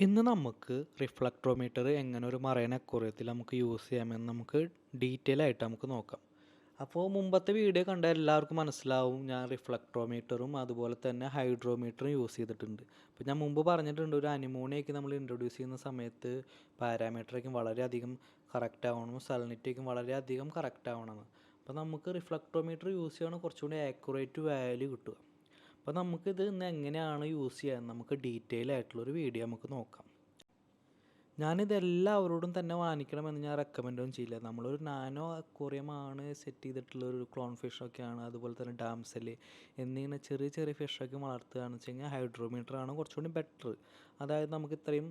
ഇന്ന് നമുക്ക് റിഫ്ലക്ട്രോമീറ്റർ എങ്ങനെ ഒരു മറൈൻ അക്വേറിയത്തിൽ നമുക്ക് യൂസ് ചെയ്യാമെന്ന് നമുക്ക് ഡീറ്റെയിൽ ആയിട്ട് നമുക്ക് നോക്കാം. അപ്പോൾ മുമ്പത്തെ വീഡിയോ കണ്ട എല്ലാവർക്കും മനസ്സിലാവും ഞാൻ റിഫ്ലക്ട്രോമീറ്ററും അതുപോലെ തന്നെ ഹൈഡ്രോമീറ്ററും യൂസ് ചെയ്തിട്ടുണ്ട്. അപ്പോൾ ഞാൻ മുമ്പ് പറഞ്ഞിട്ടുണ്ട് ഒരു അനിമോണിയൊക്കെ നമ്മൾ ഇൻട്രൊഡ്യൂസ് ചെയ്യുന്ന സമയത്ത് പാരാമീറ്ററൊക്കെ വളരെയധികം കറക്റ്റ് ആവണം, സലനിറ്റിയൊക്കെ വളരെയധികം കറക്റ്റ് ആവണമെന്ന്. അപ്പോൾ നമുക്ക് റിഫ്ലക്ട്രോമീറ്റർ യൂസ് ചെയ്യുകയാണെങ്കിൽ കുറച്ചുകൂടി ആക്യുറേറ്റ് വാല്യൂ കിട്ടുക. അപ്പോൾ നമുക്കിത് ഇന്ന് എങ്ങനെയാണ് യൂസ് ചെയ്യാൻ നമുക്ക് ഡീറ്റെയിൽ ആയിട്ടുള്ളൊരു വീഡിയോ നമുക്ക് നോക്കാം. ഞാനിതെല്ലാവരോടും തന്നെ വാങ്ങിക്കണമെന്ന് ഞാൻ റെക്കമെൻഡൊന്നും ചെയ്യില്ല. നമ്മളൊരു നാനോ അക്വേറിയമാണ് സെറ്റ് ചെയ്തിട്ടുള്ളൊരു ക്ലോൺ ഫിഷൊക്കെയാണ്, അതുപോലെ തന്നെ ഡാംസെൽ എന്നിങ്ങനെ ചെറിയ ചെറിയ ഫിഷൊക്കെ വളർത്തുകയാണെന്ന് വെച്ച് കഴിഞ്ഞാൽ ഹൈഡ്രോമീറ്ററാണ് കുറച്ചുകൂടി ബെറ്റർ. അതായത് നമുക്ക് ഇത്രയും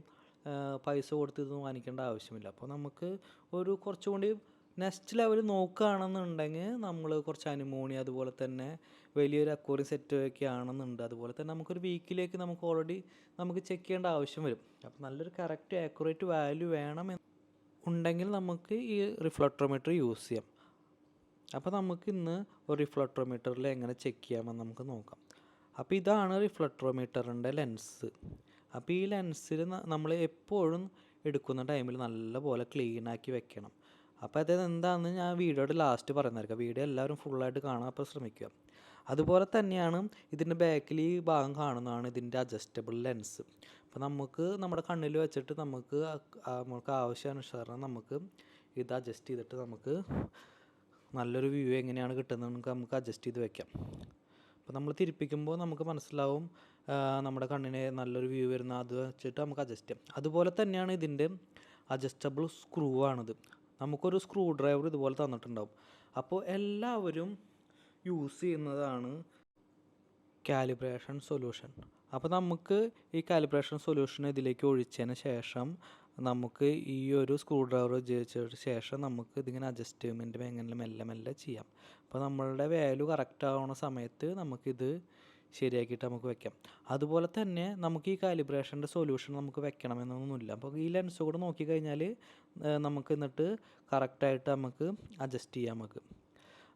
പൈസ കൊടുത്ത് ഇതൊന്നും വാങ്ങിക്കേണ്ട ആവശ്യമില്ല. അപ്പോൾ നമുക്ക് ഒരു കുറച്ചുകൂടി നെക്സ്റ്റ് ലെവൽ നോക്കുകയാണെന്നുണ്ടെങ്കിൽ നമ്മൾ കുറച്ച് അനിമോണി അതുപോലെ തന്നെ വലിയൊരു അക്വേറിയം സെറ്റ് ഒക്കെ ആണെന്നുണ്ട്. അതുപോലെ തന്നെ നമുക്കൊരു വീക്കിലേക്ക് നമുക്ക് ഓൾറെഡി നമുക്ക് ചെക്ക് ചെയ്യേണ്ട ആവശ്യം വരും. അപ്പോൾ നല്ലൊരു കറക്റ്റ് ആക്യുറേറ്റ് വാല്യൂ വേണം ഉണ്ടെങ്കിൽ നമുക്ക് ഈ റിഫ്ലക്ട്രോമീറ്റർ യൂസ് ചെയ്യാം. അപ്പോൾ നമുക്ക് ഇന്ന് ഒരു റിഫ്ലക്ട്രോമീറ്ററിൽ എങ്ങനെ ചെക്ക് ചെയ്യാമെന്ന് നമുക്ക് നോക്കാം. അപ്പോൾ ഇതാണ് റിഫ്ലക്ട്രോമീറ്ററിൻ്റെ ലെൻസ്. അപ്പോൾ ഈ ലെൻസിൽ നമ്മൾ എപ്പോഴും എടുക്കുന്ന ടൈമിൽ നല്ലപോലെ ക്ലീനാക്കി വെക്കണം. അപ്പോൾ അതായത് എന്താണെന്ന് ഞാൻ വീഡിയോയുടെ ലാസ്റ്റ് പറയുന്നതായിരിക്കും. വീഡിയോ എല്ലാവരും ഫുള്ളായിട്ട് കാണാൻ അപ്പോൾ ശ്രമിക്കുക. അതുപോലെ തന്നെയാണ് ഇതിൻ്റെ ബാക്കിൽ ഈ ഭാഗം കാണുന്നതാണ് ഇതിൻ്റെ അഡ്ജസ്റ്റബിൾ ലെൻസ്. അപ്പോൾ നമുക്ക് നമ്മുടെ കണ്ണിൽ വെച്ചിട്ട് നമുക്ക് ആവശ്യാനുസരണം നമുക്ക് ഇത് അഡ്ജസ്റ്റ് ചെയ്തിട്ട് നമുക്ക് നല്ലൊരു വ്യൂ എങ്ങനെയാണ് കിട്ടുന്നത് നമുക്ക് അഡ്ജസ്റ്റ് ചെയ്ത് വെക്കാം. അപ്പോൾ നമ്മൾ തിരിപ്പിക്കുമ്പോൾ നമുക്ക് മനസ്സിലാവും നമ്മുടെ കണ്ണിന് നല്ലൊരു വ്യൂ വരുന്ന അത് വെച്ചിട്ട് നമുക്ക് അഡ്ജസ്റ്റ് ചെയ്യാം. അതുപോലെ തന്നെയാണ് ഇതിൻ്റെ അഡ്ജസ്റ്റബിൾ സ്ക്രൂ ആണിത്. നമുക്കൊരു സ്ക്രൂ ഡ്രൈവർ ഇതുപോലെ തന്നിട്ടുണ്ടാവും. അപ്പോൾ എല്ലാവരും യൂസ് ചെയ്യുന്നതാണ് കാലിബ്രേഷൻ സൊല്യൂഷൻ. അപ്പോൾ നമുക്ക് ഈ കാലിബ്രേഷൻ സൊല്യൂഷൻ ഇതിലേക്ക് ഒഴിച്ചതിന് ശേഷം നമുക്ക് ഈ ഒരു സ്ക്രൂ ഡ്രൈവർ ഉപയോഗിച്ചതിന് ശേഷം നമുക്ക് ഇതിങ്ങനെ അഡ്ജസ്റ്റ്മെൻറ്റ് എങ്ങനെ മെല്ലെ മെല്ലെ ചെയ്യാം. അപ്പോൾ നമ്മളുടെ വാല്യൂ കറക്റ്റ് ആവുന്ന സമയത്ത് നമുക്കിത് ശരിയാക്കിയിട്ട് നമുക്ക് വെക്കാം. അതുപോലെ തന്നെ നമുക്ക് ഈ കാലിബ്രേഷൻ്റെ സൊല്യൂഷൻ നമുക്ക് വെക്കണമെന്നൊന്നുമില്ല. അപ്പോൾ ഈ ലെൻസ് കൂടെ നോക്കിക്കഴിഞ്ഞാൽ നമുക്ക് എന്നിട്ട് കറക്റ്റായിട്ട് നമുക്ക് അഡ്ജസ്റ്റ് ചെയ്യാം നമുക്ക്.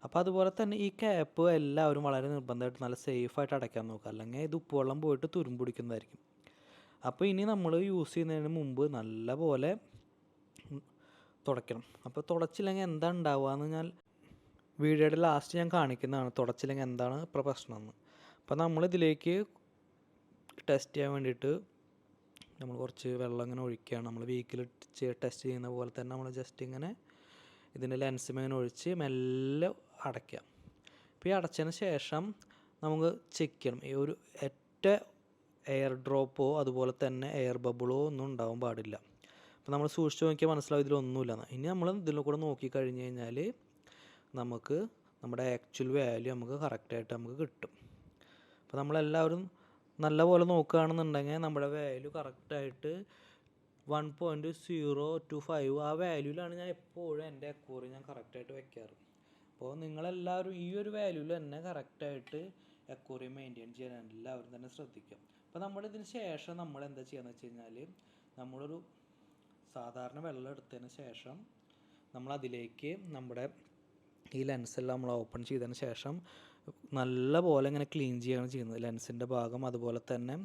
അപ്പോൾ അതുപോലെ തന്നെ ഈ ക്യാപ്പ് എല്ലാവരും വളരെ നിർബന്ധമായിട്ട് നല്ല സേഫായിട്ട് അടയ്ക്കാൻ നോക്കുക, അല്ലെങ്കിൽ ഇത് ഉപ്പുവെള്ളം പോയിട്ട് തുരുമ്പ് പിടിക്കുന്നതായിരിക്കും. അപ്പോൾ ഇനി നമ്മൾ യൂസ് ചെയ്യുന്നതിന് മുമ്പ് നല്ല പോലെ തുടയ്ക്കണം. അപ്പോൾ തുടച്ചില്ലെങ്കിൽ എന്താ ഉണ്ടാവുക ഞാൻ വീഡിയോയുടെ ലാസ്റ്റ് ഞാൻ കാണിക്കുന്നതാണ്, തുടച്ചില്ലെങ്കിൽ എന്താണ് ഇപ്പോൾ പ്രശ്നമെന്ന്. അപ്പോൾ നമ്മളിതിലേക്ക് ടെസ്റ്റ് ചെയ്യാൻ വേണ്ടിയിട്ട് നമ്മൾ കുറച്ച് വെള്ളം ഇങ്ങനെ ഒഴിക്കുകയാണ്. നമ്മൾ വീക്കിൽ ടെസ്റ്റ് ചെയ്യുന്ന പോലെ തന്നെ നമ്മൾ ജസ്റ്റ് ഇങ്ങനെ ഇതിൻ്റെ ലെൻസ് മേനെ ഒഴിച്ച് മെല്ലെ അടയ്ക്കുക. അപ്പോൾ ഈ അടച്ചതിന് ശേഷം നമുക്ക് ചെക്ക് ചെയ്യണം. ഈ ഒരു എയർ ഡ്രോപ്പോ അതുപോലെ തന്നെ എയർ ബബിളോ ഒന്നും ഉണ്ടാവാൻ പാടില്ല. അപ്പോൾ നമ്മൾ സൂക്ഷിച്ച് നോക്കിയാൽ മനസ്സിലാവും ഇതിലൊന്നുമില്ല. ഇനി നമ്മൾ ഇതിൽ കൂടെ നോക്കിക്കഴിഞ്ഞ് കഴിഞ്ഞാൽ നമുക്ക് നമ്മുടെ ആക്ച്വൽ വാല്യൂ നമുക്ക് കറക്റ്റായിട്ട് നമുക്ക് കിട്ടും. അപ്പോൾ നമ്മളെല്ലാവരും നല്ലപോലെ നോക്കുകയാണെന്നുണ്ടെങ്കിൽ നമ്മുടെ വാല്യൂ കറക്റ്റായിട്ട് 1.025 ആ വാല്യൂവിലാണ് ഞാൻ എപ്പോഴും എൻ്റെ അക്വേറിയം ഞാൻ കറക്റ്റായിട്ട് വെക്കാറ്. അപ്പോൾ നിങ്ങളെല്ലാവരും ഈ ഒരു വാല്യൂവിൽ തന്നെ കറക്റ്റായിട്ട് അക്വേറിയം മെയിൻറ്റെയിൻ ചെയ്യാൻ എല്ലാവരും തന്നെ ശ്രദ്ധിക്കുക. അപ്പോൾ നമ്മളിതിന് ശേഷം നമ്മൾ എന്താ ചെയ്യുകയെന്ന് വെച്ച് കഴിഞ്ഞാൽ നമ്മളൊരു സാധാരണ വെള്ളം എടുത്തതിന് ശേഷം നമ്മളതിലേക്ക് നമ്മുടെ ഈ ലെൻസെല്ലാം നമ്മൾ ഓപ്പൺ ചെയ്തതിന് ശേഷം നല്ല പോലെ ഇങ്ങനെ ക്ലീൻ ചെയ്യുകയാണ് ചെയ്യുന്നത്. ലെൻസിൻ്റെ ഭാഗം അതുപോലെ തന്നെ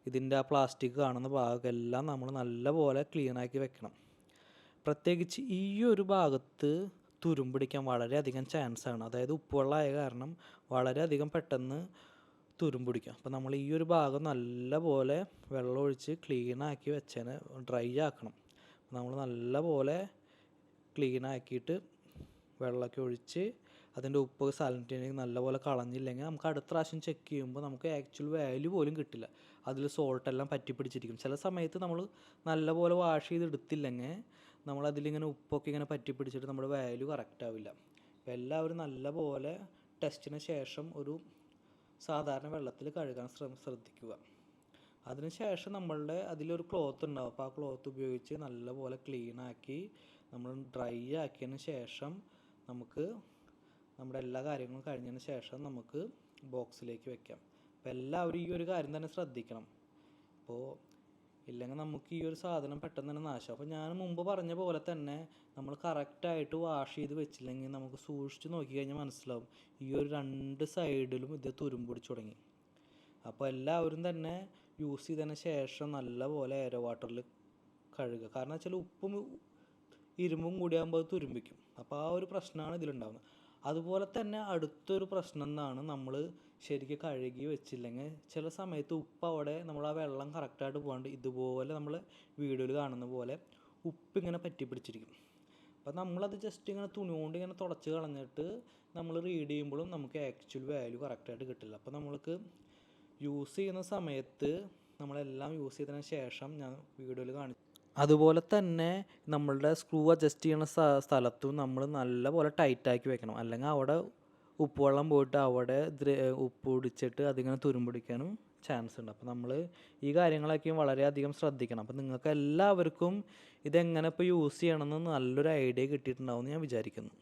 ഇതിൻ്റെ ആ പ്ലാസ്റ്റിക് കാണുന്ന ഭാഗമെല്ലാം നമ്മൾ നല്ല പോലെ ക്ലീനാക്കി വെക്കണം. പ്രത്യേകിച്ച് ഈ ഒരു ഭാഗത്ത് തുരുമ്പിടിക്കാൻ വളരെയധികം ചാൻസാണ്. അതായത് ഉപ്പുവെള്ളമായ കാരണം വളരെയധികം പെട്ടെന്ന് തുരുമ്പിടിക്കും. അപ്പോൾ നമ്മൾ ഈ ഒരു ഭാഗം നല്ല പോലെ വെള്ളം ഒഴിച്ച് ക്ലീനാക്കി വെച്ചതിന് ഡ്രൈ ആക്കണം. നമ്മൾ നല്ല പോലെ ക്ലീനാക്കിയിട്ട് വെള്ളമൊക്കെ ഒഴിച്ച് അതിൻ്റെ ഉപ്പ് സാലനിറ്റി നല്ലപോലെ കളഞ്ഞില്ലെങ്കിൽ നമുക്ക് അടുത്ത പ്രാവശ്യം ചെക്ക് ചെയ്യുമ്പോൾ നമുക്ക് ആക്ച്വൽ വാല്യൂ പോലും കിട്ടില്ല. അതിൽ സോൾട്ടെല്ലാം പറ്റി പിടിച്ചിരിക്കും. ചില സമയത്ത് നമ്മൾ നല്ലപോലെ വാഷ് ചെയ്തെടുത്തില്ലെങ്കിൽ നമ്മളതിലിങ്ങനെ ഉപ്പൊക്കെ ഇങ്ങനെ പറ്റി പിടിച്ചിട്ട് നമ്മുടെ വാല്യൂ കറക്റ്റ് ആവില്ല. അപ്പോൾ എല്ലാവരും നല്ലപോലെ ടെസ്റ്റിന് ശേഷം ഒരു സാധാരണ വെള്ളത്തിൽ കഴുകാൻ ശ്രദ്ധിക്കുക. അതിന് ശേഷം നമ്മളുടെ അതിലൊരു ക്ലോത്ത് ഉണ്ടാവും. അപ്പോൾ ആ ക്ലോത്ത് ഉപയോഗിച്ച് നല്ലപോലെ ക്ലീനാക്കി നമ്മൾ ഡ്രൈ ആക്കിയതിന് ശേഷം നമുക്ക് നമ്മുടെ എല്ലാ കാര്യങ്ങളും കഴിഞ്ഞതിന് ശേഷം നമുക്ക് ബോക്സിലേക്ക് വെക്കാം. അപ്പോൾ എല്ലാവരും ഈ ഒരു കാര്യം തന്നെ ശ്രദ്ധിക്കണം. അപ്പോൾ ഇല്ലെങ്കിൽ നമുക്ക് ഈ ഒരു സാധനം പെട്ടെന്ന് തന്നെ നാശം. അപ്പോൾ ഞാൻ മുമ്പ് പറഞ്ഞ പോലെ തന്നെ നമ്മൾ കറക്റ്റായിട്ട് വാഷ് ചെയ്ത് വെച്ചില്ലെങ്കിൽ നമുക്ക് സൂക്ഷിച്ച് നോക്കിക്കഴിഞ്ഞാൽ മനസ്സിലാവും ഈ ഒരു രണ്ട് സൈഡിലും ഇത് തുരുമ്പ് പിടിച്ച് തുടങ്ങി. അപ്പോൾ എല്ലാവരും തന്നെ യൂസ് ചെയ്തതിന് ശേഷം നല്ലപോലെ എയർ വാട്ടറിൽ കഴുകുക. കാരണം വെച്ചാൽ ഉപ്പും ഇരുമ്പും കൂടിയാകുമ്പോൾ അത് തുരുമ്പിക്കും. അപ്പോൾ ആ ഒരു പ്രശ്നമാണ് ഇതിലുണ്ടാകുന്നത്. അതുപോലെ തന്നെ അടുത്തൊരു പ്രശ്നം എന്നാണ്, നമ്മൾ ശരിക്കും കഴുകി വെച്ചില്ലെങ്കിൽ ചില സമയത്ത് ഉപ്പ് അവിടെ നമ്മൾ ആ വെള്ളം കറക്റ്റായിട്ട് പോകാണ്ട് ഇതുപോലെ നമ്മൾ വീഡിയോയിൽ കാണുന്ന പോലെ ഉപ്പിങ്ങനെ പറ്റി പിടിച്ചിരിക്കും. അപ്പം നമ്മളത് ജസ്റ്റ് ഇങ്ങനെ തുണി കൊണ്ട് ഇങ്ങനെ തുടച്ച് കളഞ്ഞിട്ട് നമ്മൾ റീഡ് ചെയ്യുമ്പോഴും നമുക്ക് ആക്ച്വൽ വാല്യൂ കറക്റ്റായിട്ട് കിട്ടില്ല. അപ്പോൾ നമ്മൾക്ക് യൂസ് ചെയ്യുന്ന സമയത്ത് നമ്മളെല്ലാം യൂസ് ചെയ്തതിന് ശേഷം ഞാൻ വീഡിയോയിൽ കാണിച്ചു. അതുപോലെ തന്നെ നമ്മളുടെ സ്ക്രൂ അഡ്ജസ്റ്റ് ചെയ്യുന്ന സ്ഥലത്തും നമ്മൾ നല്ലപോലെ ടൈറ്റാക്കി വെക്കണം. അല്ലെങ്കിൽ അവിടെ ഉപ്പുവെള്ളം പോയിട്ട് അവിടെ ഉപ്പ് പിടിച്ചിട്ട് അതിങ്ങനെ തുരുമ്പിടിക്കാനും ചാൻസ് ഉണ്ട്. അപ്പോൾ നമ്മൾ ഈ കാര്യങ്ങളൊക്കെ വളരെയധികം ശ്രദ്ധിക്കണം. അപ്പോൾ നിങ്ങൾക്ക് എല്ലാവർക്കും ഇതെങ്ങനെ ഇപ്പോൾ യൂസ് ചെയ്യണമെന്ന് നല്ലൊരു ഐഡിയ കിട്ടിയിട്ടുണ്ടാവും എന്ന് ഞാൻ വിചാരിക്കുന്നു.